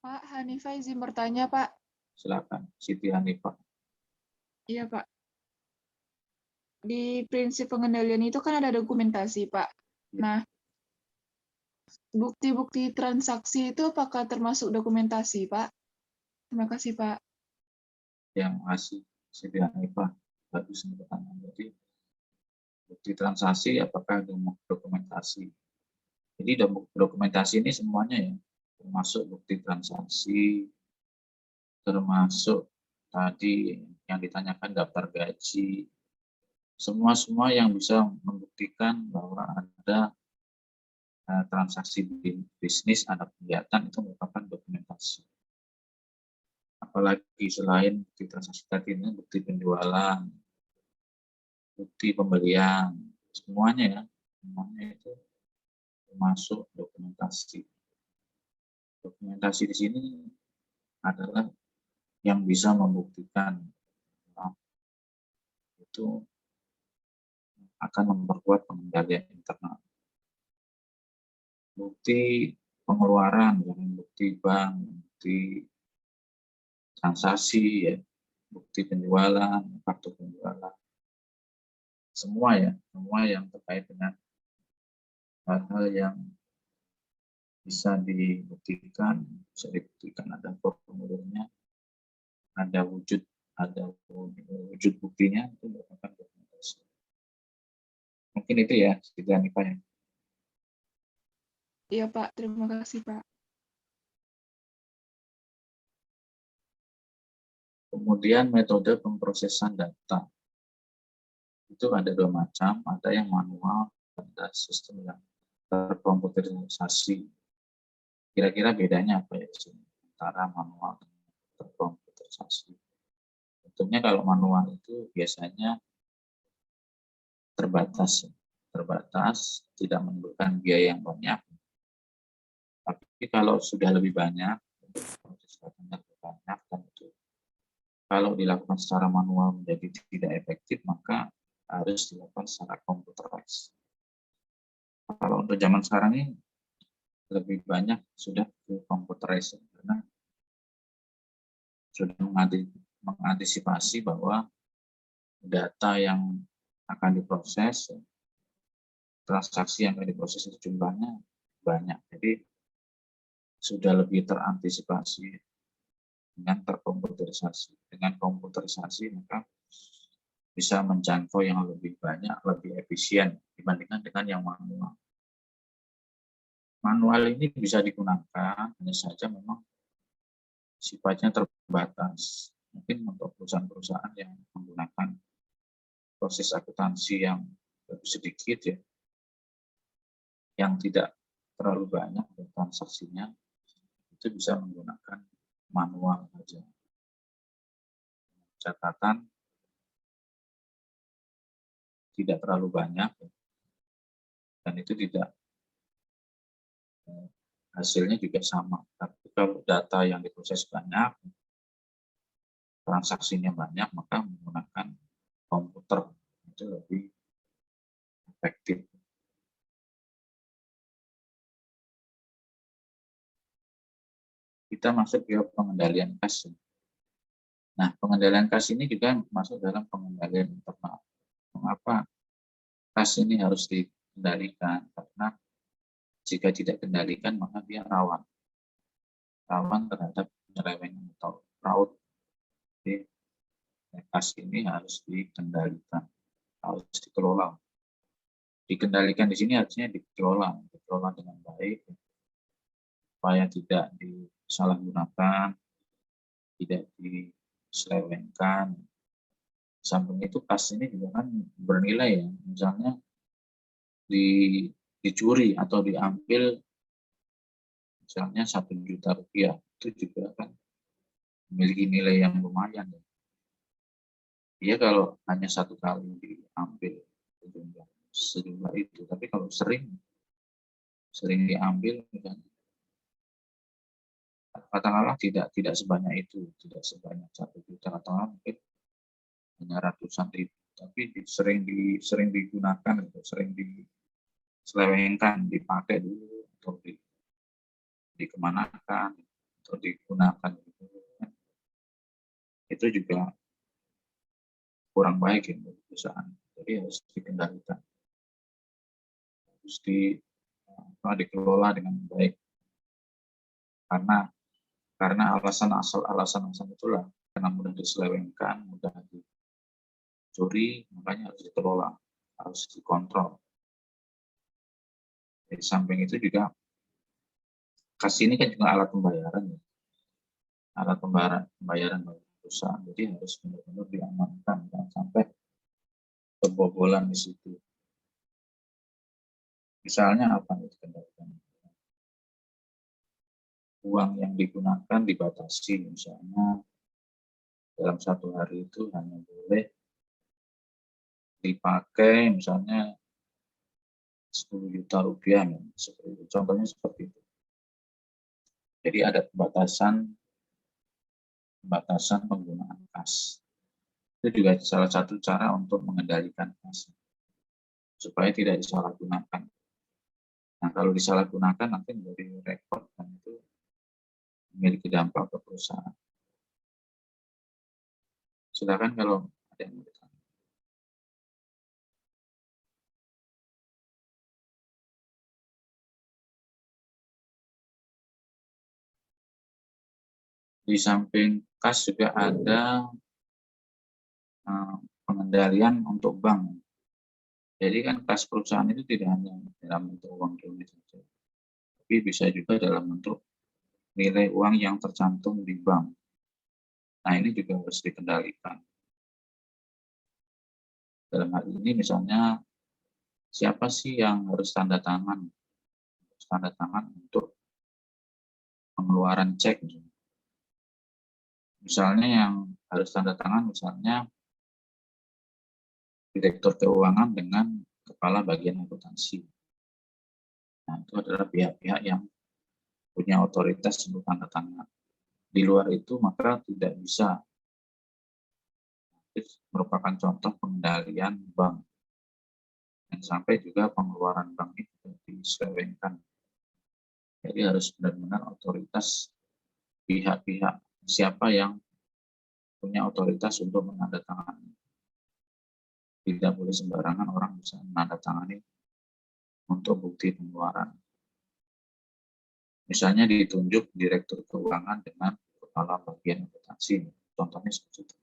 Pak, Hanifah izin bertanya, Pak. Silakan, Siti Hanifah. Iya, Pak. Di prinsip pengendalian itu kan ada dokumentasi, Pak. Nah, bukti-bukti transaksi itu apakah termasuk dokumentasi, Pak? Terima kasih, Pak. Yang masih Siti Hanifah, bagus pertanyaan. Jadi bukti transaksi apakah dokumentasi? Jadi dokumentasi ini semuanya ya, termasuk bukti transaksi, termasuk tadi yang ditanyakan daftar gaji, semua yang bisa membuktikan bahwa ada transaksi bisnis, ada kegiatan, itu merupakan dokumentasi. Apalagi selain bukti transaksi tadi ini, bukti penjualan, bukti pembelian, semuanya itu termasuk dokumentasi. Dokumentasi di sini adalah yang bisa membuktikan itu akan memperkuat pengendalian internal. Bukti pengeluaran, bukti bank, bukti transaksi, ya, bukti penjualan, kartu penjualan, semua yang terkait dengan hal-hal yang bisa dibuktikan ada formulirnya, ada wujud buktinya, itu merupakan dokumentasi. Mungkin itu ya, Siti Hanifah ya. Iya, Pak. Terima kasih, Pak. Kemudian metode pemrosesan data. Itu ada dua macam, ada yang manual, ada sistem yang terkomputerisasi. Kira-kira bedanya apa ya di sini antara manual dan terkomputerisasi? Tentunya kalau manual itu biasanya terbatas, tidak menimbulkan biaya yang banyak. Tapi kalau sudah lebih banyak, proses datanya lebih banyak, dan itu kalau dilakukan secara manual menjadi tidak efektif, maka harus dilakukan secara computerized. Kalau untuk zaman sekarang ini lebih banyak sudah ke computerized karena sudah mengantisipasi bahwa data yang akan diproses, transaksi yang akan diproses itu jumlahnya banyak. Jadi sudah lebih terantisipasi dengan terkomputerisasi. Dengan komputerisasi maka bisa menjangkau yang lebih banyak, lebih efisien dibandingkan dengan yang manual. Manual ini bisa digunakan, hanya saja memang sifatnya terbatas. Mungkin untuk perusahaan-perusahaan yang menggunakan proses akuntansi yang lebih sedikit ya, yang tidak terlalu banyak transaksinya, itu bisa menggunakan manual saja. Catatan tidak terlalu banyak dan itu tidak hasilnya juga sama. Tapi kalau data yang diproses banyak, transaksinya banyak, maka menggunakan komputer itu lebih efektif. Kita masuk ke pengendalian kas. Nah, pengendalian kas ini juga masuk dalam pengendalian internal. Mengapa kas ini harus dikendalikan? Karena jika tidak dikendalikan, maka dia rawan terhadap penyelewengan atau fraud. Jadi, kas ini harus dikendalikan, harus dikelola. Dikendalikan di sini artinya dikelola dengan baik, supaya tidak disalahgunakan, tidak diselewengkan. Samping itu kas ini juga kan bernilai ya, misalnya dicuri atau diambil misalnya 1 juta rupiah, itu juga kan memiliki nilai yang lumayan ya. Dia kalau hanya 1 kali diambil sejumlah itu, tapi kalau sering diambil misalnya, katakanlah tidak sebanyak itu, tidak sebanyak 1 juta, atau mungkin hanya ratusan ribu, tapi sering digunakan, sering diselewengkan, dipakai dulu, atau dikemanakan, atau digunakan, itu juga kurang baik ya untuk perusahaan. Jadi harus dikendalikan, harus dikelola dengan baik. Karena alasan itulah, karena mudah diselewengkan, mudah dicuri, makanya harus dikelola, harus dikontrol. Di samping itu juga kas ini kan juga alat pembayaran ya. Alat pembayaran bagi perusahaan, jadi harus benar-benar diamankan, jangan sampai kebobolan di situ. Misalnya apa yang dikendalikan? Uang yang digunakan dibatasi, misalnya dalam 1 hari itu hanya boleh dipakai misalnya 10 juta rupiah, seperti itu. Contohnya seperti itu. Jadi ada pembatasan penggunaan kas. Itu juga salah satu cara untuk mengendalikan kas, supaya tidak disalahgunakan. Nah, kalau disalahgunakan nanti menjadi repot, dan itu memiliki dampak ke perusahaan. Silakan kalau ada yang mau ditanya. Di samping kas juga ada pengendalian untuk bank. Jadi kan kas perusahaan itu tidak hanya dalam bentuk uang tunai saja, tapi bisa juga dalam bentuk nilai uang yang tercantum di bank. Nah, ini juga harus dikendalikan. Dalam hal ini misalnya, siapa sih yang harus tanda tangan? Tanda tangan untuk pengeluaran cek. Misalnya yang harus tanda tangan, misalnya Direktur Keuangan dengan Kepala Bagian Akuntansi. Nah, itu adalah pihak-pihak yang punya otoritas untuk tanda tangan. Di luar itu, maka tidak bisa. Itu merupakan contoh pengendalian bank. Dan sampai juga pengeluaran bank itu diselewengkan. Jadi harus benar-benar otoritas pihak-pihak siapa yang punya otoritas untuk menandatangani. Tidak boleh sembarangan orang bisa menandatangani untuk bukti pengeluaran. Misalnya ditunjuk Direktur Keuangan dengan Kepala Bagian Akuntansi. Contohnya seperti itu.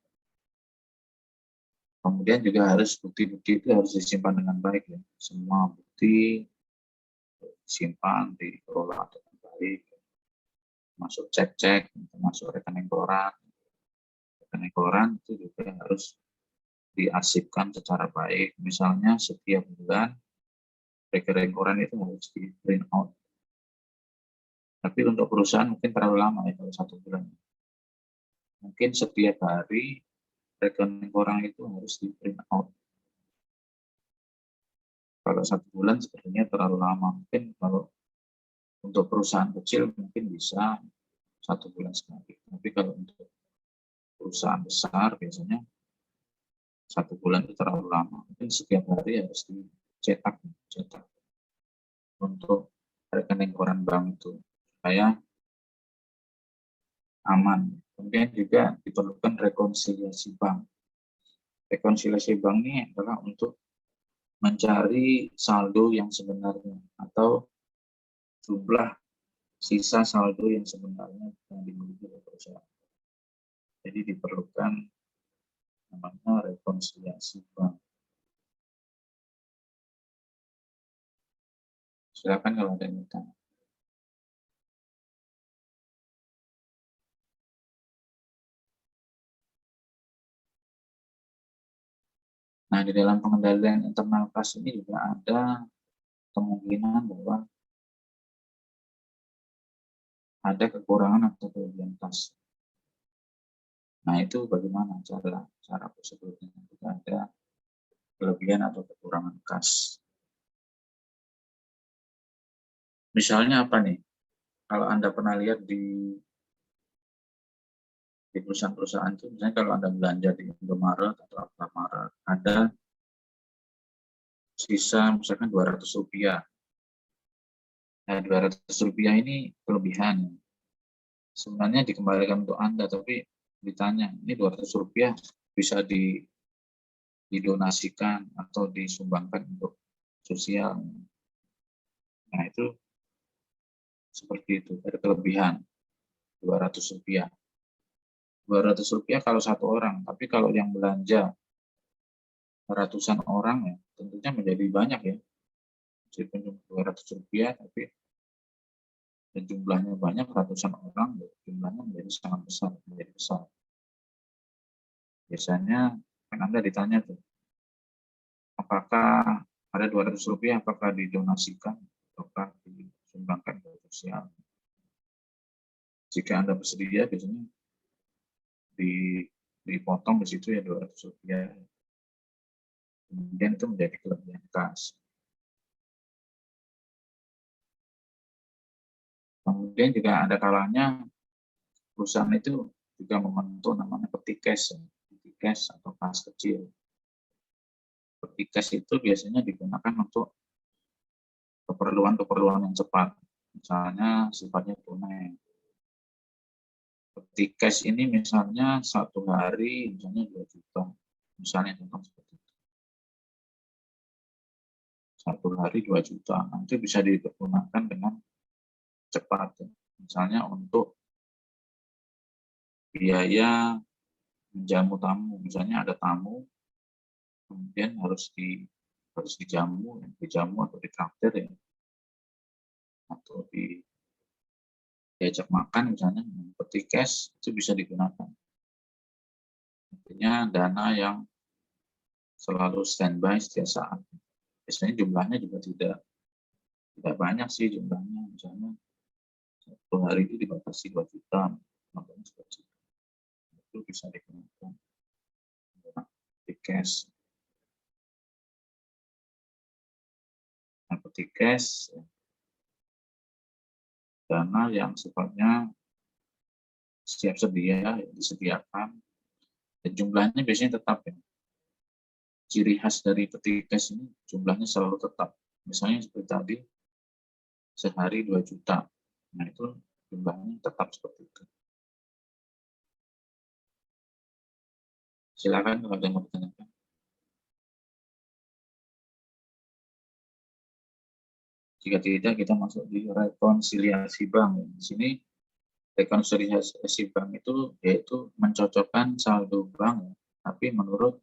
Kemudian juga harus bukti-bukti itu harus disimpan dengan baik ya. Semua bukti disimpan, dikelola dengan baik. Masuk cek-cek, masuk rekening koran. Rekening koran itu juga harus diarsipkan secara baik. Misalnya setiap bulan rekening koran itu harus di print out. Tapi untuk perusahaan mungkin terlalu lama ya kalau 1 bulan. Mungkin setiap hari rekening koran itu harus di print out. Kalau 1 bulan sebenarnya terlalu lama. Mungkin kalau untuk perusahaan kecil mungkin bisa 1 bulan sekali. Tapi kalau untuk perusahaan besar biasanya 1 bulan itu terlalu lama. Mungkin setiap hari harus dicetak untuk rekening koran bank itu supaya aman. Kemudian juga diperlukan rekonsiliasi bank. Rekonsiliasi bank ini adalah untuk mencari saldo yang sebenarnya atau jumlah sisa saldo yang sebenarnya yang dimiliki oleh perusahaan. Jadi diperlukan namanya rekonsiliasi bank. Silakan kalau ada yang bertanya. Nah, di dalam pengendalian internal kas ini juga ada kemungkinan bahwa ada kekurangan atau kelebihan kas. Nah, itu bagaimana cara prosedurnya jika ada kelebihan atau kekurangan kas. Misalnya apa nih? Kalau Anda pernah lihat di perusahaan-perusahaan itu, misalnya kalau Anda belanja di Indomaret atau Alfamart, ada sisa misalkan Rp200. Nah, Rp200 ini kelebihan. Sebenarnya dikembalikan untuk Anda, tapi ditanya, ini Rp200 bisa didonasikan atau disumbangkan untuk sosial. Nah, itu seperti itu, ada kelebihan Rp200. Rp200 kalau 1 orang, tapi kalau yang belanja ratusan orang ya, tentunya menjadi banyak ya. Meskipun Rp200, tapi jumlahnya banyak, ratusan orang, jumlahnya menjadi sangat besar, menjadi besar. Biasanya kan Anda ditanya tuh, apakah ada Rp200, apakah didonasikan, apakah disumbangkan ke sosial. Jika Anda bersedia, biasanya dipotong di situ ya Rp200. Kemudian itu menjadi kelebihan kas. Kemudian juga ada kalanya perusahaan itu juga membentuk namanya peti cash atau kas kecil. Peti cash itu biasanya digunakan untuk keperluan yang cepat, misalnya sifatnya tunai. Peti cash ini misalnya 1 hari misalnya 2 juta, misalnya contoh seperti itu. 1 hari 2 juta, nanti bisa digunakan dengan cepat, misalnya untuk biaya menjamu tamu, misalnya ada tamu, kemudian harus dijamu atau ditraktir ya, atau diajak makan misalnya, peti cash itu bisa digunakan. Artinya dana yang selalu standby setiap saat. Biasanya jumlahnya juga tidak banyak sih jumlahnya. Misalnya satu hari itu dibatasi 2 juta, makanya seperti itu bisa digunakan di cash. Nah, di cash dana yang sifatnya siap sedia disediakan dan jumlahnya biasanya tetap ya. Ciri khas dari peti cash ini jumlahnya selalu tetap. Misalnya seperti tadi sehari 2 juta. Nah, itu jumlahnya tetap seperti itu. Silakan kalau ada yang mau ditanyakan. Jika tidak, kita masuk di rekonsiliasi bank. Di sini rekonsiliasi bank itu yaitu mencocokkan saldo bank, tapi menurut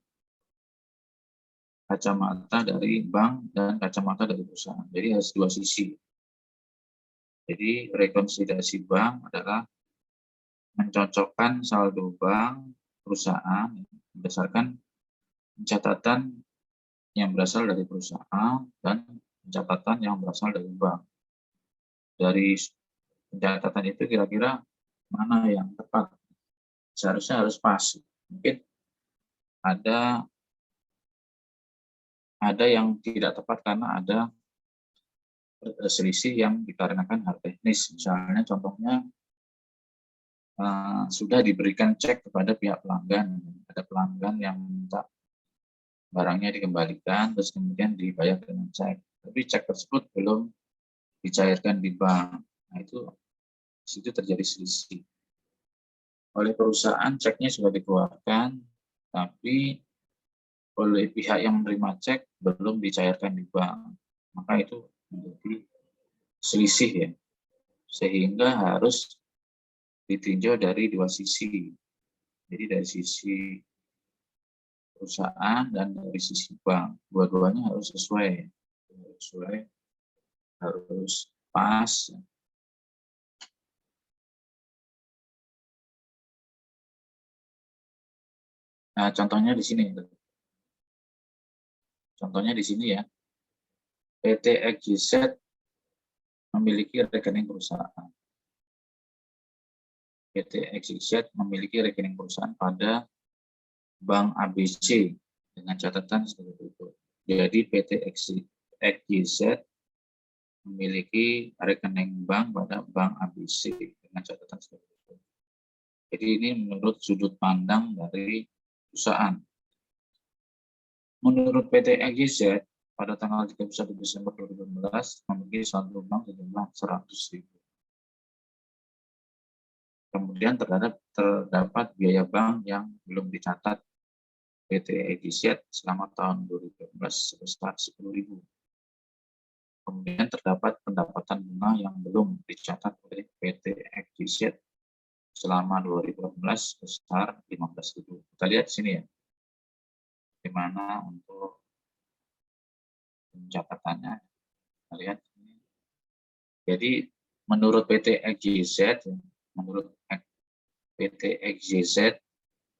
kacamata dari bank dan kacamata dari perusahaan. Jadi harus dua sisi. Jadi rekonsiliasi bank adalah mencocokkan saldo bank perusahaan berdasarkan pencatatan yang berasal dari perusahaan dan pencatatan yang berasal dari bank. Dari pencatatan itu kira-kira mana yang tepat? Seharusnya harus pas. Mungkin ada yang tidak tepat karena ada selisih yang dikarenakan hal teknis. Misalnya contohnya sudah diberikan cek kepada pihak pelanggan. Ada pelanggan yang minta barangnya dikembalikan, terus kemudian dibayar dengan cek. Tapi cek tersebut belum dicairkan di bank. Nah, itu di situ terjadi selisih. Oleh perusahaan ceknya sudah dikeluarkan, tapi oleh pihak yang menerima cek belum dicairkan di bank. Maka itu menjadi selisih ya. Sehingga harus ditinjau dari dua sisi. Jadi dari sisi perusahaan dan dari sisi bank. Dua-duanya harus sesuai. Harus pas. Nah, contohnya di sini. Contohnya di sini ya. PT XYZ memiliki rekening perusahaan. PT XYZ memiliki rekening perusahaan pada Bank ABC dengan catatan seperti itu. Jadi PT XYZ memiliki rekening bank pada Bank ABC dengan catatan seperti itu. Jadi ini menurut sudut pandang dari perusahaan. Menurut PT XYZ pada tanggal 31 Desember 2015 memiliki saldo bank sejumlah 100.000. Kemudian terdapat biaya bank yang belum dicatat PT XYZ selama tahun 2015 sebesar 10.000. Kemudian terdapat pendapatan bunga yang belum dicatat oleh PT XYZ selama 2015 sebesar 15.000. Kita lihat di sini ya, di mana untuk pencatatannya. Kita lihat ini. Jadi menurut PT XYZ,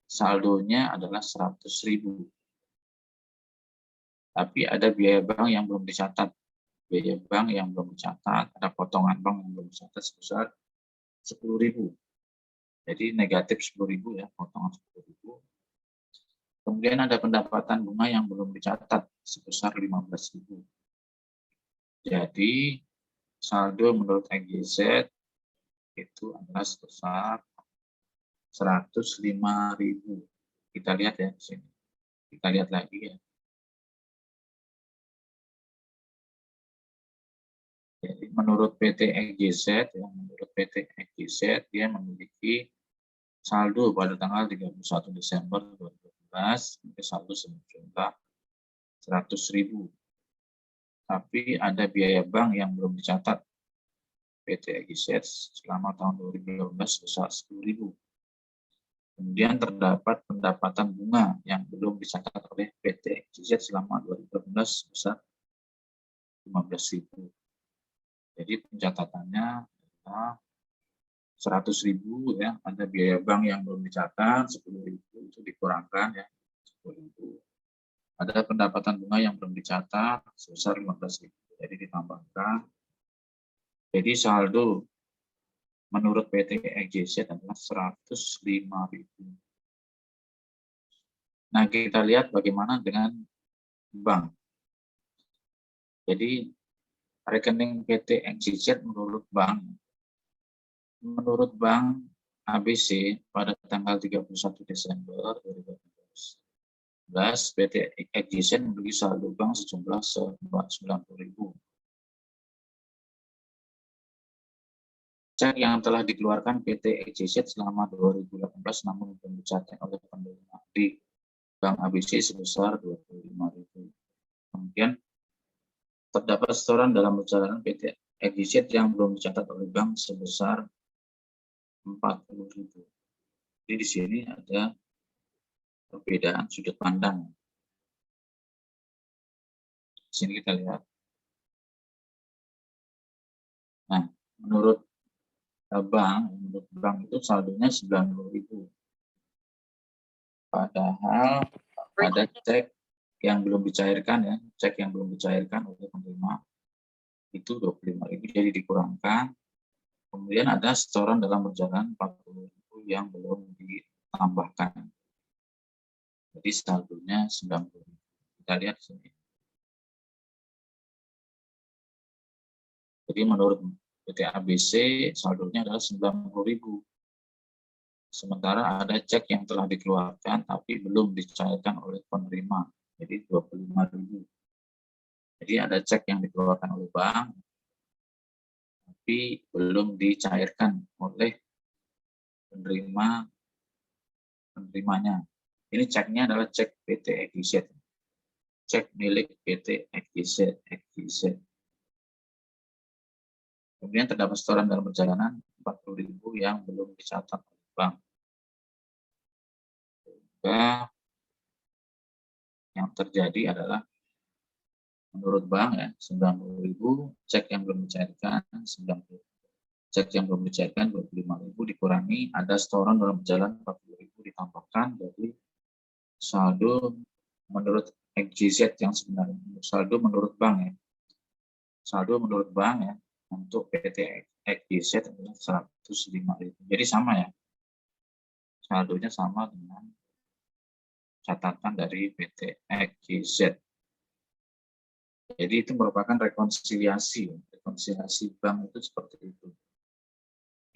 saldonya adalah 100.000. Tapi ada biaya bank yang belum dicatat. Biaya bank yang belum dicatat, ada potongan bank yang belum dicatat sebesar 10.000. Jadi negatif 10.000 ya, potongan 10.000. Kemudian ada pendapatan bunga yang belum dicatat sebesar 15.000. Jadi saldo menurut XYZ itu adalah sebesar 105.000. Kita lihat ya di sini. Kita lihat lagi ya. Jadi menurut PT XYZ ya, menurut PT XYZ dia memiliki saldo pada tanggal 31 Desember 2012 saldo sejumlah 100.000. Tapi ada biaya bank yang belum dicatat PT XYZ selama tahun 2015 sebesar 10.000. Kemudian terdapat pendapatan bunga yang belum dicatat oleh PT XYZ selama 2015 sebesar 15.000. Jadi pencatatannya adalah 100.000 ya, ada biaya bank yang belum dicatat 10.000 itu dikurangkan ya 10.000. Ada pendapatan bunga yang belum dicatat sebesar 15.000. Jadi ditambahkan. Jadi saldo menurut PT XYZ adalah 105.000. Nah, kita lihat bagaimana dengan bank. Jadi rekening PT XYZ menurut bank ABC pada tanggal 31 Desember 2018, PT XYZ memiliki saldo bank sejumlah 90.000. Cek yang telah dikeluarkan PT XYZ selama 2018 namun belum dicatat oleh penerima di Bank ABC sebesar 25.000. Kemudian terdapat setoran dalam perjalanan PT XYZ yang belum dicatat oleh bank sebesar 40.000. Jadi di sini ada perbedaan sudut pandang. Di sini kita lihat. Nah, menurut bank itu saldonya 90.000. Padahal ada cek yang belum dicairkan ya, cek yang belum dicairkan oleh penerima itu 25.000, jadi dikurangkan. Kemudian ada setoran dalam perjalanan 40.000 yang belum ditambahkan. Jadi saldonya 90.000. Kita lihat di sini. Jadi menurut PT ABC saldonya adalah 90.000. Sementara ada cek yang telah dikeluarkan tapi belum dicairkan oleh penerima, jadi 25.000. Jadi ada cek yang dikeluarkan oleh bank tapi belum dicairkan oleh penerimanya. Ini ceknya adalah cek PT XYZ, cek milik PT XYZ. Kemudian terdapat setoran dalam perjalanan 40.000 yang belum dicatat oleh bank. Yang terjadi adalah menurut bank ya 90.000, cek yang belum dicairkan 90, cek yang belum dicairkan 25.000 dikurangi, ada setoran dalam perjalanan 40.000 ditambahkan, jadi saldo menurut XYZ yang sebenarnya, saldo menurut bank ya, saldo menurut bank ya untuk PT XYZ adalah 105.000. Jadi sama ya, saldonya sama dengan catatan dari PT XYZ. Jadi itu merupakan rekonsiliasi bank itu seperti itu.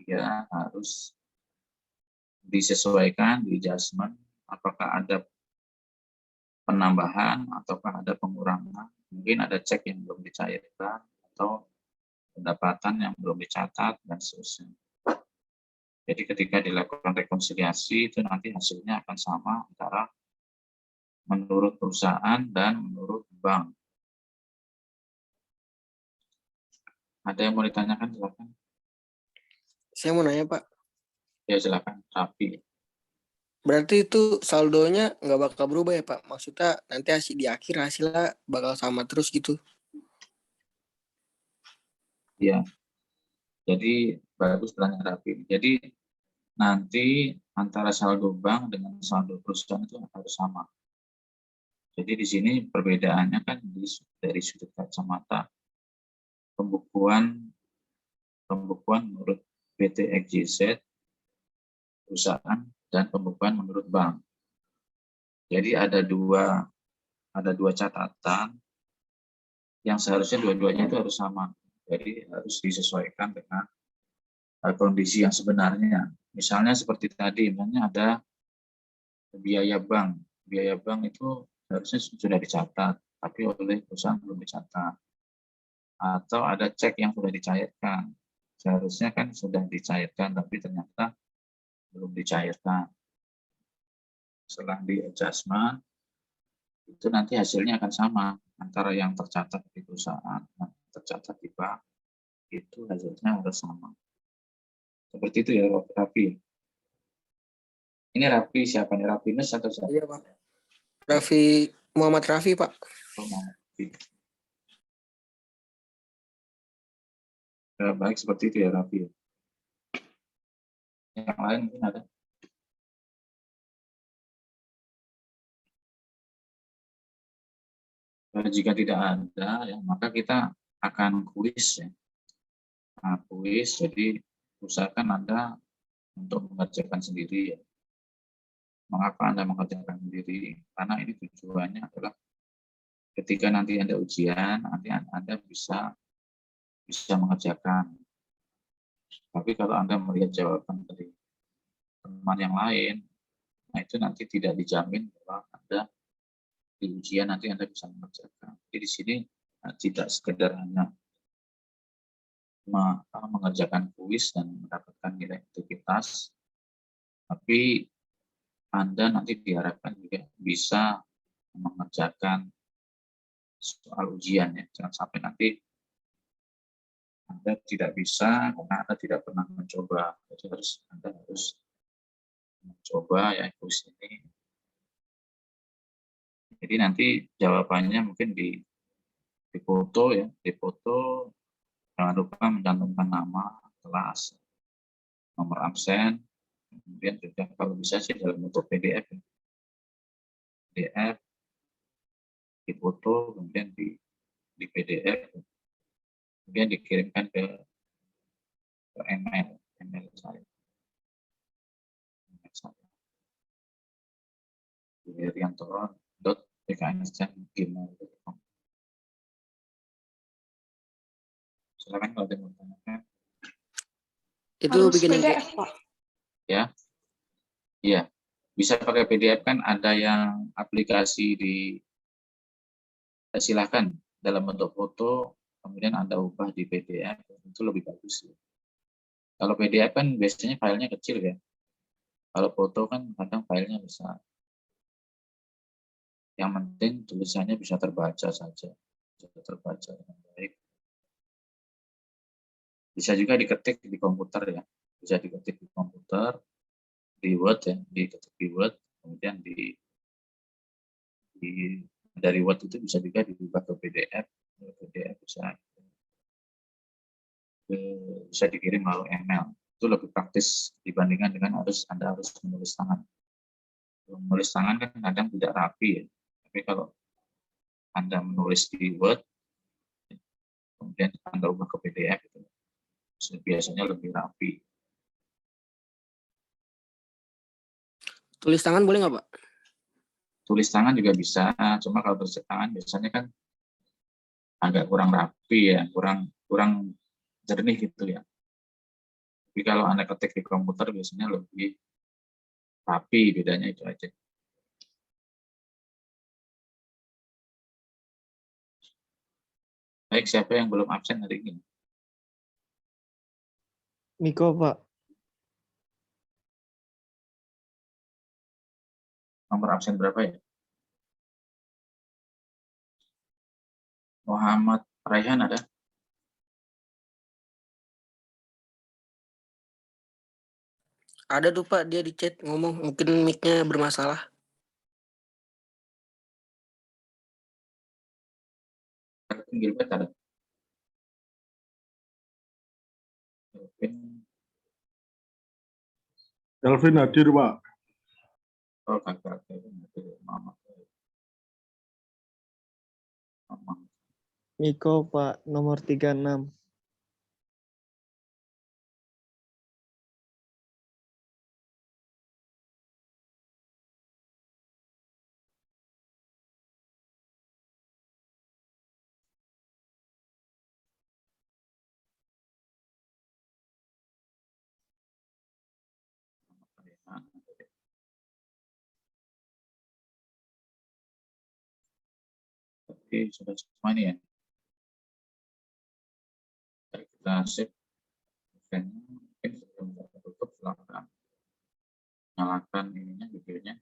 Ya harus disesuaikan, di adjustment, apakah ada penambahan ataukah ada pengurangan. Mungkin ada cek yang belum dicairkan atau pendapatan yang belum dicatat dan seterusnya. Jadi ketika dilakukan rekonsiliasi itu nanti hasilnya akan sama antara menurut perusahaan dan menurut bank. Ada yang mau ditanyakan, silakan. Saya mau nanya, Pak. Ya, silakan. Rapi. Berarti itu saldonya nggak bakal berubah ya, Pak? Maksudnya nanti di akhir hasilnya bakal sama terus gitu? Ya. Jadi, bagus pertanyaan Rapi. Jadi, nanti antara saldo bank dengan saldo perusahaan itu harus sama. Jadi, di sini perbedaannya kan dari sudut kacamata pembukuan menurut PT XYZ perusahaan dan pembukuan menurut bank. Jadi ada dua catatan yang seharusnya dua-duanya itu harus sama. Jadi harus disesuaikan dengan kondisi yang sebenarnya. Misalnya seperti tadi, misalnya ada biaya bank. Biaya bank itu harusnya sudah dicatat, tapi oleh perusahaan belum dicatat. Atau ada cek yang sudah dicairkan. Seharusnya kan sudah dicairkan, tapi ternyata belum dicairkan. Setelah di adjustment, itu nanti hasilnya akan sama antara yang tercatat di perusahaan dan tercatat di bank. Itu hasilnya harus sama. Seperti itu ya, Raffi. Ini Raffi siapa nih? Raffi Nus atau siapa? Iya, Pak. Raffi, Muhammad Raffi, Pak. Oh, Raffi. Ya, baik, seperti itu ya, Raffi. Yang lain mungkin ada? Jika tidak ada, ya, maka kita akan kuis ya. Nah, kuis, jadi usahakan Anda untuk mengerjakan sendiri ya. Mengapa Anda mengerjakan sendiri? Karena ini tujuannya adalah ketika nanti Anda ujian, nanti Anda bisa mengerjakan. Tapi kalau Anda melihat jawaban dari teman yang lain, nah itu nanti tidak dijamin bahwa Anda di ujian nanti Anda bisa mengerjakan. Jadi di sini tidak sekedar hanya mengerjakan kuis dan mendapatkan nilai integritas, tapi Anda nanti diharapkan juga bisa mengerjakan soal ujian ya. Jangan sampai nanti Anda tidak bisa karena Anda tidak pernah mencoba. Jadi Anda harus mencoba ya kuis ini. Jadi nanti jawabannya mungkin difoto ya, difoto. Jangan lupa mencantumkan nama, kelas, nomor absen, kemudian juga kalau bisa sih dalam bentuk PDF, PDF difoto, kemudian di PDF, kemudian dikirimkan ke email saya. Riantoron.pkscan@gmail.com. Silakan kalau ada yang mau tanyakan. Itu Harus bikin yang PDF, Pak. Ya, iya. Bisa pakai PDF kan, ada yang aplikasi silahkan dalam bentuk foto, kemudian Anda ubah di PDF, itu lebih bagus. Kalau PDF kan biasanya filenya kecil ya. Kalau foto kan kadang filenya besar. Yang penting tulisannya bisa terbaca saja, bisa terbaca dengan baik. Bisa juga diketik di komputer ya, bisa diketik di komputer, di Word ya, diketik di Word, kemudian dari Word itu bisa juga diubah ke PDF, bisa dikirim melalui email. Itu lebih praktis dibandingkan dengan Anda harus menulis tangan. Menulis tangan kan kadang tidak rapi ya, tapi kalau Anda menulis di Word, kemudian Anda ubah ke PDF, itu biasanya lebih rapi. tulis tangan boleh nggak, Pak? Tulis tangan juga bisa, cuma kalau tulis tangan biasanya kan agak kurang rapi ya, kurang jernih gitu ya. Tapi kalau Anda ketik di komputer biasanya lebih rapi, bedanya itu aja. Baik, siapa yang belum absen hari ini? Miko, Pak. Nomor absen berapa ya? Muhammad Raihan ada? Ada tuh Pak, dia di chat ngomong, mungkin mic-nya bermasalah. Gilbert ada? Kelvin hadir, Pak. Oh, kakak. Mama. Miko, Pak, nomor 36. Oke, sudah semua ini ya. Kita save. Mungkin sebelum kita tutup, silakan nyalakan ininya, videonya.